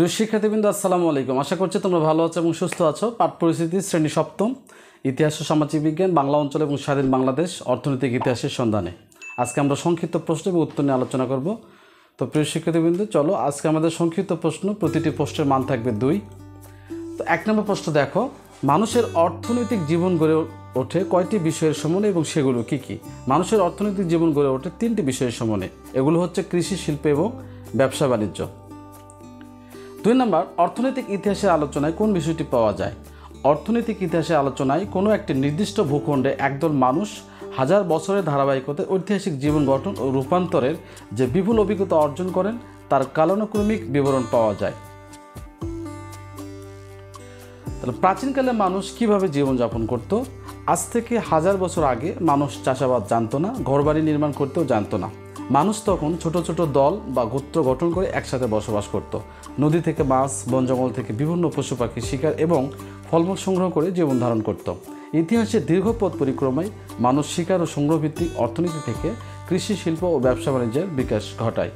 প্রিয় শিক্ষার্থীবৃন্দ, আসসালামু আলাইকুম। আশা করছি তোমরা ভালো আছো এবং সুস্থ আছো। পাঠ পরিস্থিতি শ্রেণী সপ্তম, ইতিহাস ও সামাজিক বিজ্ঞান, বাংলা অঞ্চল এবং স্বাধীন বাংলাদেশ, অর্থনৈতিক ইতিহাসের সন্ধানে। আজকে আমরা সংক্ষিপ্ত প্রশ্ন এবং উত্তর নিয়ে আলোচনা করব। তো প্রিয় শিক্ষার্থীবৃন্দ, চলো আজকে আমাদের সংক্ষিপ্ত প্রশ্ন, প্রতিটি প্রশ্নের মান থাকবে 2। তো 1 নম্বর প্রশ্ন দেখো, মানুষের অর্থনৈতিক জীবন গড়ে ওঠে কয়টি বিষয়ের সমন্বয়ে এবং সেগুলো কী কী? মানুষের অর্থনৈতিক জীবন গড়ে ওঠে 3টি বিষয়ের সমন্বয়ে। এগুলো হচ্ছে কৃষি, শিল্প এবং ব্যবসা বাণিজ্য। 2 নম্বর, অর্থনৈতিক ইতিহাসের আলোচনায় কোন বিষয়টি পাওয়া যায়? অর্থনৈতিক ইতিহাসের আলোচনায় কোনো একটি নির্দিষ্ট ভূখণ্ডে একদল মানুষ হাজার বছরের ধারাবাহিকতায় ঐতিহাসিক জীবন গঠন ও রূপান্তরের যে বিপুল অভিজ্ঞতা অর্জন করেন তার কালানুক্রমিক বিবরণ পাওয়া যায়। তাহলে প্রাচীনকালে মানুষ কিভাবে জীবনযাপন করত? আজ থেকে হাজার বছর আগে মানুষ চাষাবাদ জানতো না, ঘরবাড়ি নির্মাণ করতেও জানতো না। মানুষ তখন ছোট ছোট দল বা গোত্র গঠন করে একসাথে বসবাস করত। নদী থেকে মাছ, বন জঙ্গল থেকে বিভিন্ন পশু পাখি শিকার এবং ফলমূল সংগ্রহ করে জীবন ধারণ করত। ইতিহাসের দীর্ঘ পথ পরিক্রমায় মানুষ শিকার ও সংগ্রহভিত্তিক অর্থনীতি থেকে কৃষি, শিল্প ও ব্যবসা বাণিজ্যের বিকাশ ঘটায়।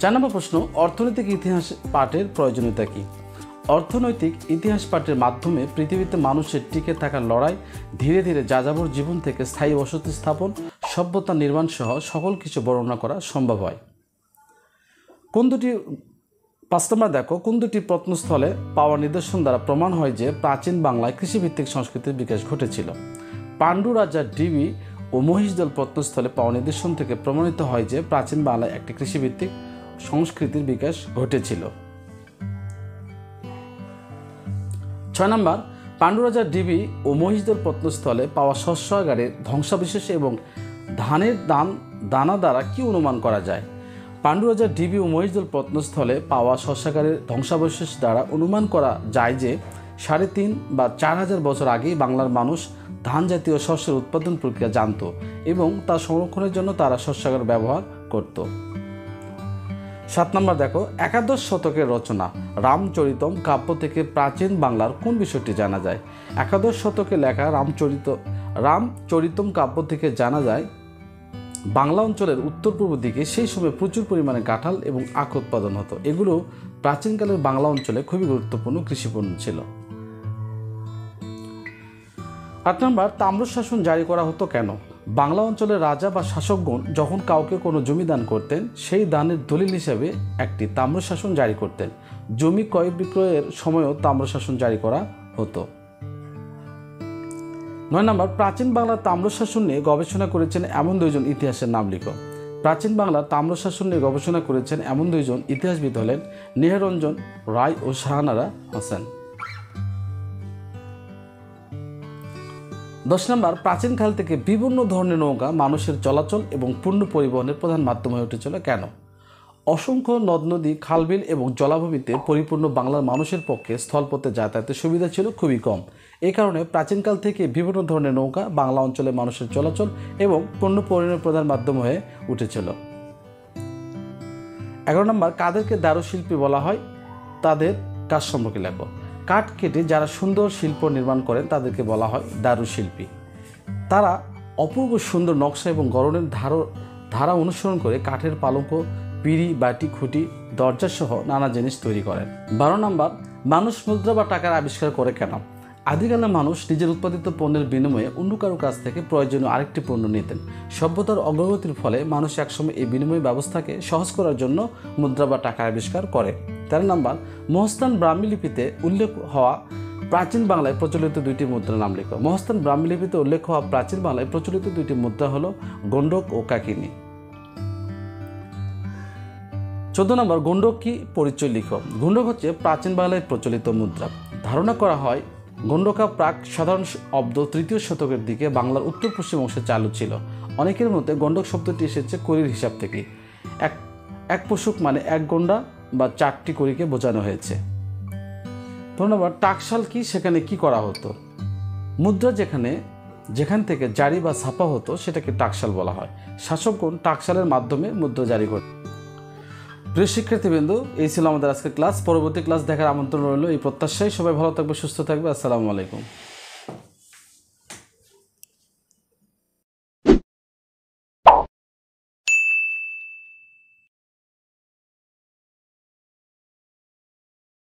4 নম্বর প্রশ্ন, অর্থনৈতিক ইতিহাস পাঠের প্রয়োজনীয়তা কী? অর্থনৈতিক ইতিহাস পাঠের মাধ্যমে পৃথিবীতে মানুষের টিকে থাকার লড়াই, ধীরে ধীরে যাযাবর জীবন থেকে স্থায়ী বসতি স্থাপন, সভ্যতা নির্মাণ সহ সকল কিছু বর্ণনা করা সম্ভব হয়। 5 নম্বর দেখো, কোন দুটি প্রত্নস্থলে পাওয়া নিদর্শন দ্বারা প্রমাণ হয় যে প্রাচীন বাংলায় কৃষিভিত্তিক সংস্কৃতির বিকাশ ঘটেছিল? পাণ্ডু রাজা ডিবি ও মহিষদল প্রত্নস্থলে পাওয়া নিদর্শন থেকে প্রমাণিত হয় যে প্রাচীন বাংলায় একটি কৃষিভিত্তিক সংস্কৃতির বিকাশ ঘটেছিল। 6 নম্বর, পাণ্ডু রাজা ডিবি ও মহিষদল প্রত্নস্থলে পাওয়া শস্যাগারের ধ্বংসাবশেষ এবং ধানের দানা দ্বারা কি অনুমান করা যায়? পাণ্ডু রাজা ডিবি ও মহিষদল প্রত্নস্থলে পাওয়া শস্যাগারের ধ্বংসাবশেষ দ্বারা অনুমান করা যায় যে 3,500 বা 4,000 বছর আগেই বাংলার মানুষ ধান জাতীয় শস্যের উৎপাদন প্রক্রিয়া জানত এবং তা সংরক্ষণের জন্য তারা শস্যাগার ব্যবহার করত। 7 নম্বর দেখো, একাদশ শতকের রচনা রামচরিতম কাব্য থেকে প্রাচীন বাংলার কোন বিষয়টি জানা যায়? একাদশ শতকে লেখা রামচরিতম কাব্য থেকে জানা যায় বাংলা অঞ্চলের উত্তর পূর্ব দিকে সেই সময় প্রচুর পরিমাণে কাঁঠাল এবং আখ উৎপাদন হতো। এগুলো প্রাচীনকালের বাংলা অঞ্চলে খুবই গুরুত্বপূর্ণ কৃষিপণ্য ছিল। 8 নম্বর, তাম্রশাসন জারি করা হতো কেন? বাংলা অঞ্চলের রাজা বা শাসকগণ যখন কাউকে কোনো জমি দান করতেন, সেই দানের দলিল হিসেবে একটি তাম্রশাসন জারি করতেন। জমি ক্রয় বিক্রয়ের সময়ও তাম্রশাসন জারি করা হতো। 9 নম্বর, প্রাচীন বাংলার তাম্রশাসন নিয়ে গবেষণা করেছেন এমন 2 জন ইতিহাসের নাম লিখো। প্রাচীন বাংলার তাম্রশাসন নিয়ে গবেষণা করেছেন এমন 2 জন ইতিহাসবিদ হলেন নেহরঞ্জন রায় ও শাহনারা হোসেন। 10 নম্বর, প্রাচীনকাল থেকে বিভিন্ন ধরনের নৌকা মানুষের চলাচল এবং পণ্য পরিবহনের প্রধান মাধ্যম হয়ে উঠেছিল কেন? অসংখ্য নদ নদী, খালবিল এবং জলাভূমিতে পরিপূর্ণ বাংলার মানুষের পক্ষে স্থলপথে যাতায়াতের সুবিধা ছিল খুবই কম। এই কারণে প্রাচীনকাল থেকে বিভিন্ন ধরনের নৌকা বাংলা অঞ্চলে মানুষের চলাচল এবং পণ্য পরিবহনের প্রধান মাধ্যম হয়ে উঠেছিল। 11 নম্বর, কাদেরকে দারুশিল্পী বলা হয়? তাদের কাজ সম্পর্কে লেখো। কাঠ কেটে যারা সুন্দর শিল্প নির্মাণ করেন তাদেরকে বলা হয় দারুশিল্পী। তারা অপূর্ব সুন্দর নকশা এবং গড়নের ধারা অনুসরণ করে কাঠের পালঙ্ক, পিঁড়ি, বাটি, খুঁটি, দরজা সহ নানা জিনিস তৈরি করেন। 12 নম্বর, মানুষ মুদ্রা বা টাকার আবিষ্কার করে কেন? আদিকালে মানুষ নিজের উৎপাদিত পণ্যের বিনিময়ে অন্য কারো কাছ থেকে প্রয়োজনীয় আরেকটি পণ্য নিতেন। সভ্যতার অগ্রগতির ফলে মানুষ একসময় এই বিনিময় ব্যবস্থাকে সহজ করার জন্য মুদ্রা বা টাকা আবিষ্কার করে। 13 নম্বর, মহস্থান ব্রাহ্মী লিপিতে উল্লেখ হওয়া প্রাচীন বাংলায় প্রচলিত 2টি মুদ্রার নাম লিখো। মহস্থান ব্রাহ্মী লিপিতে উল্লেখ হওয়া প্রাচীন বাংলায় প্রচলিত 2টি মুদ্রা হলো গণ্ডক ও কাকিনী। 14 নম্বর, গণ্ডক কি? পরিচয় লিখো। গণ্ডক হচ্ছে প্রাচীন বাংলায় প্রচলিত মুদ্রা। ধারণা করা হয় গণ্ডকা প্রাক সাধারণ অব্দ 3য় শতকের দিকে বাংলার উত্তর পশ্চিম অংশে চালু ছিল। অনেকের মতে গণ্ডক শব্দটি এসেছে কড়ির হিসাব থেকে। এক পশুক মানে 1 গণ্ডা বা 4টি কড়িকে বোঝানো হয়েছে। 15 নম্বর, টাকশাল কি? সেখানে কি করা হতো? মুদ্রা যেখান থেকে জারি বা ছাপা হতো সেটাকে টাকশাল বলা হয়। শাসকগণ টাকশালের মাধ্যমে মুদ্রা জারি করত। প্রিয় শিক্ষার্থীবৃন্দ, এই ছিল আমাদের আজকের ক্লাস। পরবর্তী ক্লাস দেখার আমন্ত্রণ রইল এই প্রত্যাশায়। সবাই ভালো থাকবে, সুস্থ থাকবে। আসসালামু আলাইকুম।